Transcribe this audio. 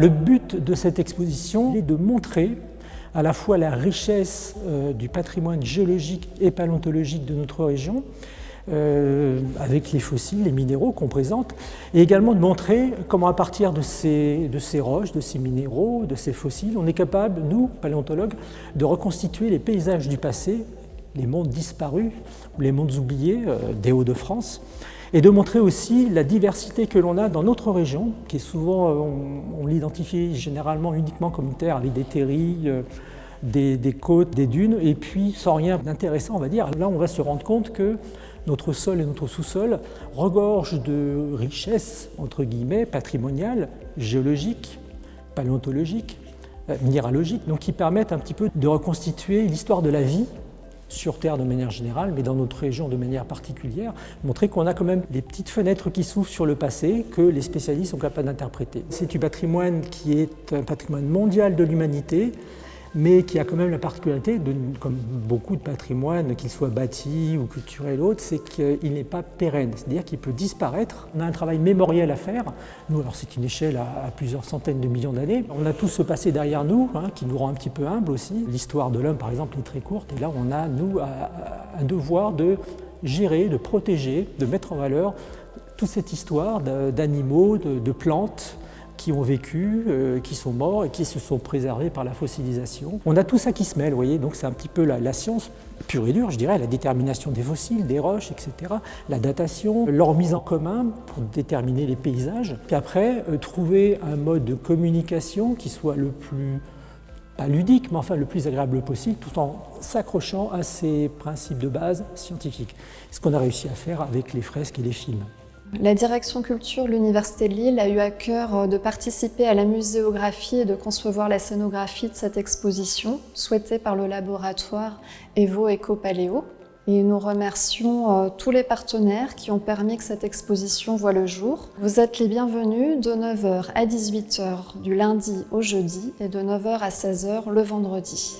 Le but de cette exposition est de montrer à la fois la richesse du patrimoine géologique et paléontologique de notre région, avec les fossiles, les minéraux qu'on présente, et également de montrer comment à partir de ces roches, de ces minéraux, de ces fossiles, on est capable, nous, paléontologues, de reconstituer les paysages du passé, les mondes disparus, ou les mondes oubliés des Hauts-de-France, et de montrer aussi la diversité que l'on a dans notre région, qui est souvent, on l'identifie généralement uniquement comme une terre avec des terris, des côtes, des dunes, et puis sans rien d'intéressant, on va dire. Là, on va se rendre compte que notre sol et notre sous-sol regorgent de richesses, entre guillemets, patrimoniales, géologiques, paléontologiques, minéralogiques, donc qui permettent un petit peu de reconstituer l'histoire de la vie sur Terre de manière générale, mais dans notre région de manière particulière, montrer qu'on a quand même des petites fenêtres qui s'ouvrent sur le passé que les spécialistes sont capables d'interpréter. C'est du patrimoine qui est un patrimoine mondial de l'humanité, mais qui a quand même la particularité, comme beaucoup de patrimoine, qu'il soit bâti ou culturel ou autre, c'est qu'il n'est pas pérenne, c'est-à-dire qu'il peut disparaître. On a un travail mémoriel à faire. Nous, alors c'est une échelle à plusieurs centaines de millions d'années. On a tout ce passé derrière nous, qui nous rend un petit peu humbles aussi. L'histoire de l'homme, par exemple, est très courte, et là, on a, nous, un devoir de gérer, de protéger, de mettre en valeur toute cette histoire d'animaux, de plantes, qui ont vécu, qui sont morts et qui se sont préservés par la fossilisation. On a tout ça qui se mêle, vous voyez, donc c'est un petit peu la science pure et dure, je dirais, la détermination des fossiles, des roches, etc., la datation, leur mise en commun pour déterminer les paysages, puis après, trouver un mode de communication qui soit le plus, pas ludique, mais enfin le plus agréable possible, tout en s'accrochant à ces principes de base scientifiques. C'est ce qu'on a réussi à faire avec les fresques et les films. La direction culture de l'Université de Lille a eu à cœur de participer à la muséographie et de concevoir la scénographie de cette exposition, souhaitée par le laboratoire Evo Eco Paléo. Et nous remercions tous les partenaires qui ont permis que cette exposition voie le jour. Vous êtes les bienvenus de 9h à 18h du lundi au jeudi et de 9h à 16h le vendredi.